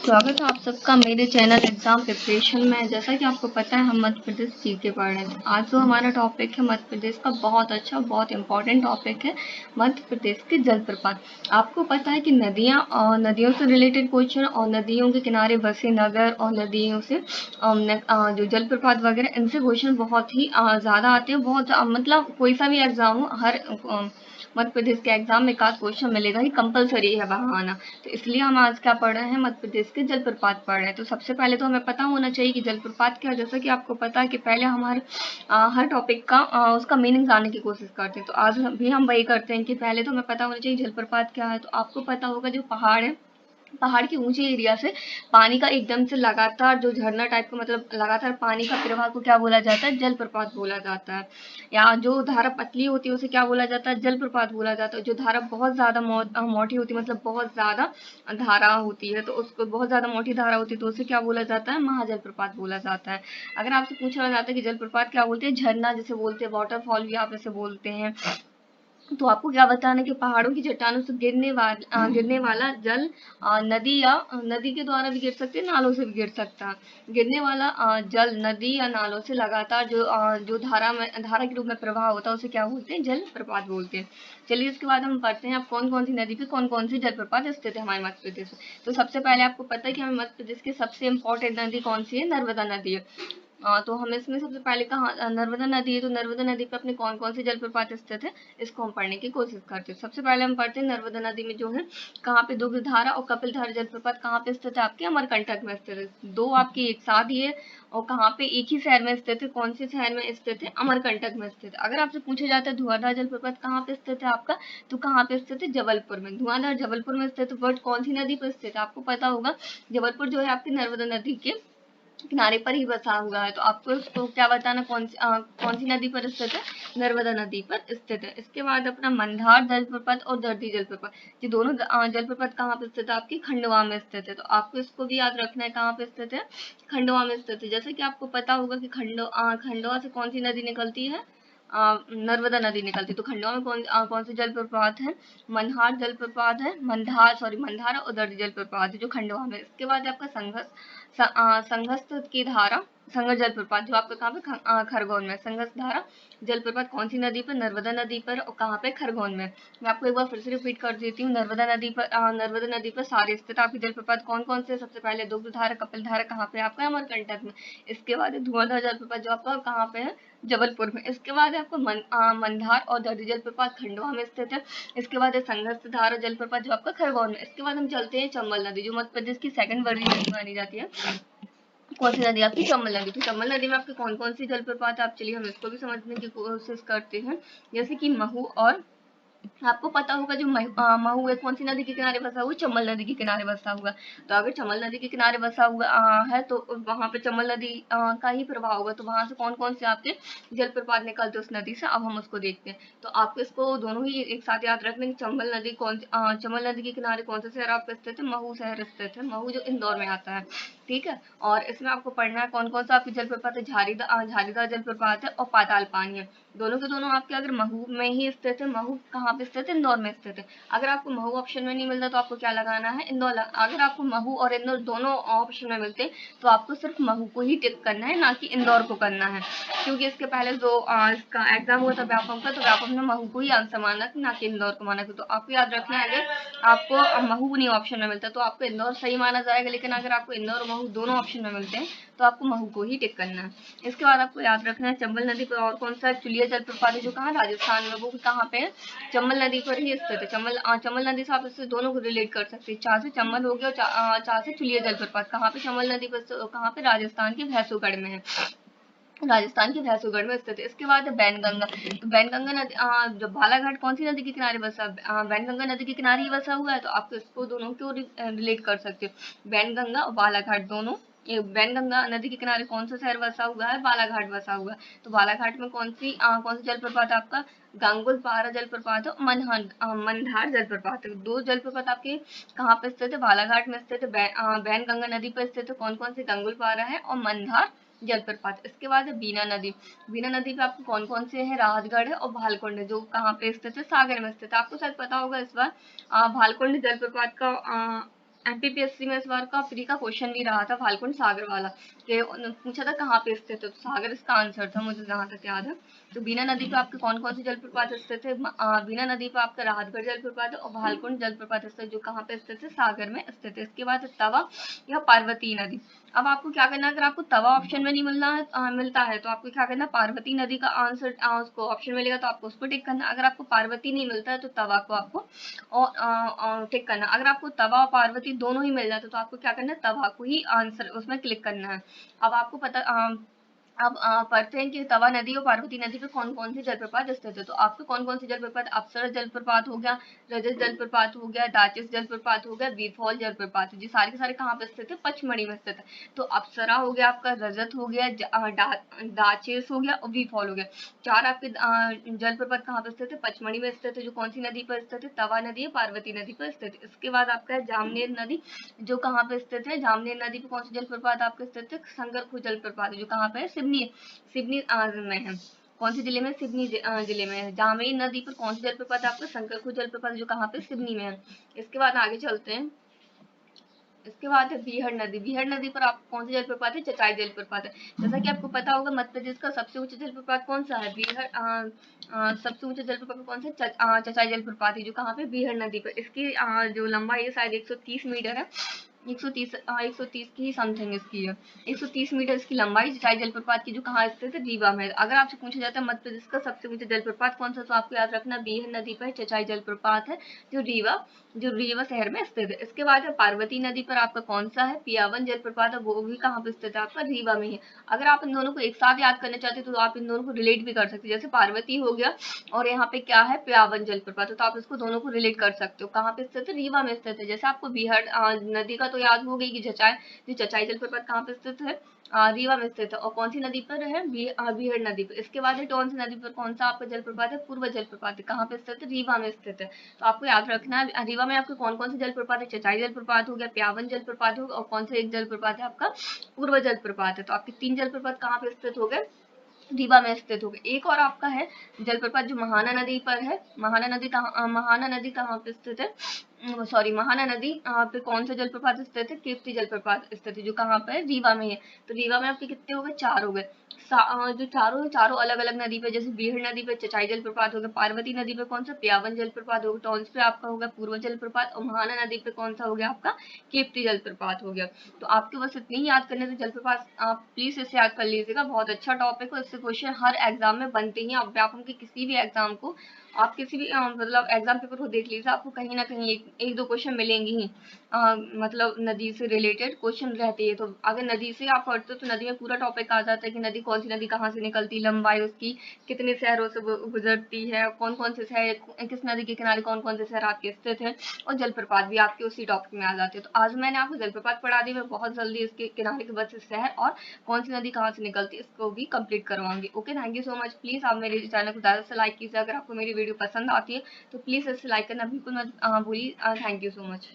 स्वागत है आप सबका मेरे चैनल एग्जाम प्रिपरेशन में। जैसा कि आपको पता है हम मध्य प्रदेश जीके पढ़ रहे हैं। आज जो हमारा टॉपिक है मध्य प्रदेश का बहुत अच्छा बहुत इम्पोर्टेंट टॉपिक है मध्य प्रदेश के जलप्रपात। आपको पता है कि नदियाँ और नदियों से रिलेटेड क्वेश्चन और नदियों के किनारे बसे नगर और नदियों से जो जलप्रपात वगैरह इनसे क्वेश्चन बहुत ही ज़्यादा आते हैं। बहुत मतलब कोई सा भी एग्जाम हो, हर मध्य प्रदेश के एग्जाम में एक आध क्वेश्चन मिलेगा ही, कंपलसरी है वहाँ आना। तो इसलिए हम आज क्या पढ़ रहे हैं, मध्य प्रदेश के जलप्रपात पढ़ रहे हैं। तो सबसे पहले तो हमें पता होना चाहिए कि जलप्रपात क्या है। जैसा कि आपको पता है कि पहले हमारे हर टॉपिक का उसका मीनिंग जानने की कोशिश करते हैं। तो आज भी हम वही करते हैं कि पहले तो हमें पता होना चाहिए जलप्रपात क्या है। तो आपको पता होगा जो पहाड़ है, पहाड़ के ऊंचे एरिया से पानी का एकदम से लगातार जो झरना टाइप का, मतलब लगातार पानी का प्रवाह को क्या बोला जाता है, जलप्रपात बोला जाता है। या जो धारा पतली होती है उसे क्या बोला जाता है, जलप्रपात बोला जाता है। जो धारा बहुत ज्यादा मोटी होती है, मतलब बहुत ज्यादा धारा होती है, तो उसको बहुत ज्यादा मोटी धारा होती है तो उसे क्या बोला जाता है, महाजलप्रपात बोला जाता है। अगर आपसे पूछा जाता है कि जलप्रपात क्या बोलते हैं, झरना जिसे बोलते हैं, वाटरफॉल भी आप इसे बोलते हैं। तो आपको क्या बताना है कि पहाड़ों की चट्टानों से गिरने वाला जल नदी या नदी के द्वारा भी गिर सकते हैं, नालों से भी गिर सकता है। गिरने वाला जल नदी या नालों से लगातार जो धारा के रूप में प्रवाह होता है उसे क्या बोलते हैं, जल प्रपात बोलते हैं। चलिए इसके बाद हम पढ़ते हैं अब कौन कौन सी नदी पे कौन कौन सी जलप्रपात स्थित है हमारे मध्य प्रदेश में। तो सबसे पहले आपको पता है कि हमारे मध्य प्रदेश की सबसे इम्पोर्टेंट नदी कौन सी है, नर्मदा नदी है। तो हम इसमें सबसे पहले कहा नर्मदा नदी है। तो नर्मदा नदी पे अपने कौन कौन से जलप्रपात स्थित है, इसको हम पढ़ने की कोशिश करते हैं। सबसे पहले हम पढ़ते हैं नर्मदा नदी में जो है कहाँ पे दुग्धधारा और कपिलधारा जलप्रपात कहाँ पे स्थित है, आपके अमरकंटक में स्थित है। दो आपकी एक साथ ही है और कहाँ पे, एक ही शहर में स्थित है। कौन से शहर में स्थित है, अमरकंटक में स्थित है। अगर आपसे पूछा जाता है धुआंधार जलप्रपात कहाँ पे स्थित है आपका, तो कहाँ पे स्थित है, जबलपुर में। धुआंधार जबलपुर में स्थित है। बट कौन सी नदी पर स्थित है, आपको पता होगा जबलपुर जो है आपकी नर्मदा नदी के किनारे पर ही बसा हुआ है। तो आपको इसको क्या बताना, कौन सी नदी पर स्थित है, नर्मदा नदी पर स्थित है। इसके बाद अपना मंधार जलप्रपात और दर्दी जलप्रपात, ये दोनों जलप्रपात कहाँ पे स्थित है, आपकी खंडवा में स्थित है। तो आपको इसको भी याद रखना है कहाँ पे स्थित है, खंडवा में स्थित है। जैसे कि आपको पता होगा कि खंडवा से कौन सी नदी निकलती है, नर्मदा नदी निकलती है। तो खंडवा में कौन से जलप्रपात है, मनहार जलप्रपात है, मंधार और दर्दी जलप्रपात है जो खंडवा में। इसके बाद आपका संघस्थ की धारा, संघर्ष जलप्रपात जो आपका कहाँ पे, खरगोन में। संघर्ष धारा जलप्रपात कौन सी नदी पर, नर्मदा नदी पर, और कहाँ पे, खरगोन में। मैं आपको एक बार फिर से रिपीट कर देती हूँ। नर्मदा नदी पर सारे स्थित आपके जलप्रपात कौन कौन से, सबसे पहले दुग्धधारा कपिलधारा कहाँ पे आपका, अमरकंटक में। इसके बाद धुआंधार जलप्रपात जो आपका कहाँ पे है, जबलपुर में। इसके बाद आपको मंधार और दर्दी जलप्रपात खंडवा में स्थित है। इसके बाद है संघस्थ धारा जलप्रपात जो आपका खरगोन में। इसके बाद हम चलते हैं चंबल नदी, जो मध्य प्रदेश की सेकंड बड़ी नदी मानी जाती है। कौन सी नदी आपकी, चंबल नदी। तो चंबल नदी में आपके कौन कौन सी जलप्रपात है, आप चलिए हम इसको भी समझने की कोशिश करते हैं। जैसे कि महू, और आपको पता होगा जो महू है कौन सी नदी के किनारे बसा हुआ है, चंबल नदी के किनारे बसा हुआ। तो अगर चंबल नदी के किनारे बसा हुआ है तो वहां पे चंबल नदी का ही प्रभाव होगा। तो वहां से कौन कौन से आपके जलप्रपात निकलते उस नदी से, अब हम उसको देखते हैं। तो आपको इसको दोनों ही एक साथ याद रखने की, चंबल नदी के किनारे कौन सा शहर आपका स्थित है, महू शहर स्थित है। महू जो इंदौर में आता है, ठीक है। और इसमें आपको पढ़ना है कौन कौन सा आपके जलप्रपात है, झारीदार जलप्रपात है और पाताल पानी है। दोनों के दोनों आपके अगर महू में ही स्थित है। महू कहाँ पे स्थित है, इंदौर में स्थित है। अगर आपको महू ऑप्शन में नहीं मिलता तो आपको क्या लगाना है, इंदौर। अगर आपको महू और इंदौर दोनों ऑप्शन में मिलते तो आपको सिर्फ महू को ही टिक करना है, ना कि इंदौर को करना है। क्योंकि इसके पहले जो इसका एग्जाम हुआ था व्यापम का, तो व्यापम ने महू को ही आंसर माना था, ना कि इंदौर को माना था। तो आपको याद रखना है अगर आपको महू नहीं ऑप्शन में मिलता तो आपको इंदौर सही माना जाएगा। लेकिन अगर आपको इंदौर और महू दोनों ऑप्शन में मिलते हैं तो आपको महू को ही टिक करना है। इसके बाद आपको याद रखना है चंबल नदी पर और कौन सा चुलिया जलप्रपात है जो कहाँ, राजस्थान में। वो कहाँ पे है, चंबल नदी पर ही स्थित है। चंबल नदी से आप इससे दोनों को रिलेट कर सकते हैं। चाह से चंबल हो गया और चाह से चुलिया जलप्रपात कहाँ पे, चंबल नदी पर, कहाँ पे, राजस्थान के भैंसुगढ़ में है। राजस्थान के भैंसुगढ़ में स्थित है। इसके बाद है बैनगंगा। तो बैनगंगा नदी, जो बालाघाट कौन सी नदी के किनारे बसा, बैनगंगा नदी के किनारे ही बसा हुआ है। तो आप इसको दोनों को रिलेट कर सकते हो, बैनगंगा और बालाघाट दोनों। ये बैनगंगा नदी के किनारे कौन सा शहर बसा हुआ है, बालाघाट बसा हुआ है। तो बालाघाट में कौन सी जलप्रपात है आपका, गांगुलपारा जलप्रपात है और मंधार जलप्रपात है। दो जलप्रपात आपके कहाँ पे स्थित है, बालाघाट में स्थित है। बैनगंगा नदी पर स्थित है। कौन कौन से, गांगुलपारा है और मंधार जलप्रपात। इसके बाद है बीना नदी। बीना नदी पे आपको कौन कौन से हैं, राहतगढ़ है और भालकुंड है जो कहाँ पे स्थित है, सागर में स्थित है। आपको शायद पता होगा इस बार भालकुंड जलप्रपात का एमपीपीएससी में इस बार का प्री का क्वेश्चन भी रहा था फाल्गुन सागर वाला, कि पूछा था कहाँ पे स्थित है, तो सागर इसका आंसर था मुझे जहाँ तक याद है। तो बीना नदी पे आपके कौन कौन से जलप्रपात स्थित है? बीना नदी पे आपका राहतगढ़ जलप्रपात है और भालकुंड जलप्रपात स्थित, जो कहाँ पे स्थित है? सागर में स्थित है। इसके बाद है तवा या पार्वती नदी। अब आपको क्या करना है, अगर आपको तवा ऑप्शन में नहीं मिलता है तो आपको क्या करना है, पार्वती नदी का आंसर उसको ऑप्शन मिलेगा तो आपको उस पर टिक करना। अगर आपको पार्वती नहीं मिलता है तो तवा को आपको और टिक करना। अगर आपको तवा और पार्वती दोनों ही मिल जाते तो आपको क्या करना है, तवा को ही आंसर उसमें क्लिक करना है। अब आपको पता अब पढ़ते हैं कि तवा नदी और पार्वती नदी पे कौन कौन से जलप्रपात स्थित है। तो आपको कौन कौन से जलप्रपात, अप्सरा जलप्रपात हो गया, रजत जलप्रपात हो गया, दाचिस जलप्रपात हो गया, वीरफॉल जलप्रपात, ये सारे के सारे कहाँ पे स्थित है? पचमढ़ी में स्थित है। तो अप्सरा हो गया आपका, रजत हो गया, दाचिस हो गया और वीरफॉल हो गया। चार आपके जलप्रपात कहाँ पे स्थित है? पचमढ़ी में स्थित है, जो कौन सी नदी पर स्थित है? तवा नदी, पार्वती नदी पर स्थित है। इसके बाद आपका है जामनेर नदी, जो कहाँ पे स्थित है? जामनेर नदी पे कौन सा जलप्रपात आपके स्थित है? संगरखू जलप्रपात है, जो कहाँ पे है? सिवनी में है। कौन से जिले में? सिवनी जिले में है। जामनेर नदी पर कौन सा जलप्रपात आपका? संगरखू जलप्रपात, जो कहाँ पे? सिवनी में है। इसके बाद आगे चलते हैं। इसके बाद है बीहड़ नदी। बीहड़ नदी पर आप कौन सा जलप्रपात है? चचाई जलप्रपात है। जैसा कि आपको पता होगा मध्य प्रदेश का सबसे ऊंचा जलप्रपात कौन सा है? बीहड़ सबसे ऊंचा जलप्रपात कौन सा? चचाई जलप्रपात है, जो कहाँ पे? बीहड़ नदी पर। इसकी जो लंबाई है शायद 130 मीटर है। 130 की समथिंग इसकी है। 130 मीटर इसकी लंबाई चचाई जलप्रपात की, जो कहाँ स्थित है? रीवा में। अगर आपसे पूछा जाता है मध्य प्रदेश का सबसे ऊंचा जलप्रपात कौन सा, तो आपको याद रखना बीहड़ नदी पर चचाई जलप्रपात है, जो रीवा शहर में स्थित है। इसके बाद है पार्वती नदी पर आपका कौन सा है? पियावन जलप्रपात है, वो भी कहाँ पे स्थित है? आपका रीवा में है। अगर आप इन दोनों को एक साथ याद करना चाहते हैं तो आप इन दोनों को रिलेट भी कर सकते हैं। जैसे पार्वती हो गया और यहाँ पे क्या है? पियावन जलप्रपात है, तो आप इसको दोनों को रिलेट कर सकते हो। कहाँ पे स्थित है? रीवा में स्थित है। जैसे आपको बीहड़ नदी का तो याद हो गई कि चचाई जलप्रपात कहाँ पे स्थित है? रीवा में स्थित है। और कौन सी नदी पर है? बीहड़ नदी पर। इसके बाद है टॉन्स नदी पर कौन सा आपका जलप्रपात है? पूर्व जलप्रपात है। कहाँ पे स्थित है? रीवा में स्थित है। तो आपको याद रखना है रीवा में आपके कौन कौन से जलप्रपात है? चचाई जलप्रपात हो गया, प्यावन जलप्रपात हो गया और कौन सा एक जलप्रपात है आपका? पूर्व जलप्रपात है। तो आपके 3 जलप्रपात कहाँ पे स्थित हो गए? रीवा में स्थित हो गए। एक और आपका है जलप्रपात जो महाना नदी पर है। महाना नदी कहाँ पे स्थित है? सॉरी, महाना नदी पे कौन सा जलप्रपात स्थित है? कीर्ति जलप्रपात स्थित है, जो कहाँ पे है? रीवा में है। तो रीवा में आपके कितने हो गए? 4 हो गए। जो चारों अलग अलग नदी पे, जैसे बीहड़ नदी पे चचाई जलप्रपात हो गया, पार्वती नदी पे कौन सा? प्यावन जलप्रपात हो गया, टॉन्स पे आपका होगा पूर्व जलप्रपात, और महाना नदी पे कौन सा हो गया आपका? कीर्ति जलप्रपात हो गया। तो आपके बस इतनी ही याद करने से जलप्रपात आप प्लीज इसे याद कर लीजिएगा। बहुत अच्छा टॉपिक है, इससे क्वेश्चन हर एग्जाम में बनते ही हैं। अब व्यापम के किसी भी एग्जाम को आप किसी भी मतलब एग्जाम पेपर को देख लीजिए, आपको कहीं ना कहीं एक दो क्वेश्चन मिलेंगे ही। मतलब नदी से रिलेटेड क्वेश्चन रहते हैं। तो अगर नदी से आप पढ़ते हो तो नदी में पूरा टॉपिक आ जाता है कि नदी कौन सी नदी कहाँ से निकलती, लंबाई उसकी, कितने शहरों से गुजरती है, कौन कौन से शहर, किस नदी के किनारे कौन कौन से शहर आपके स्थित है, और जलप्रपात भी आपके उसी टॉपिक में आ जाते हैं। तो आज मैंने आपको जलप्रपात पढ़ा दी, मैं बहुत जल्दी इसके किनारे के बस शहर और कौन सी नदी कहाँ से निकलती है इसको भी कंप्लीट करवाऊंगी। Okay, thank you so much. Please आप मेरे चैनल को ज्यादा से लाइक कीजिए। अगर आपको मेरी वीडियो पसंद आती है तो प्लीज इसे लाइक करना बिल्कुल मत भूलिए। Thank you so much.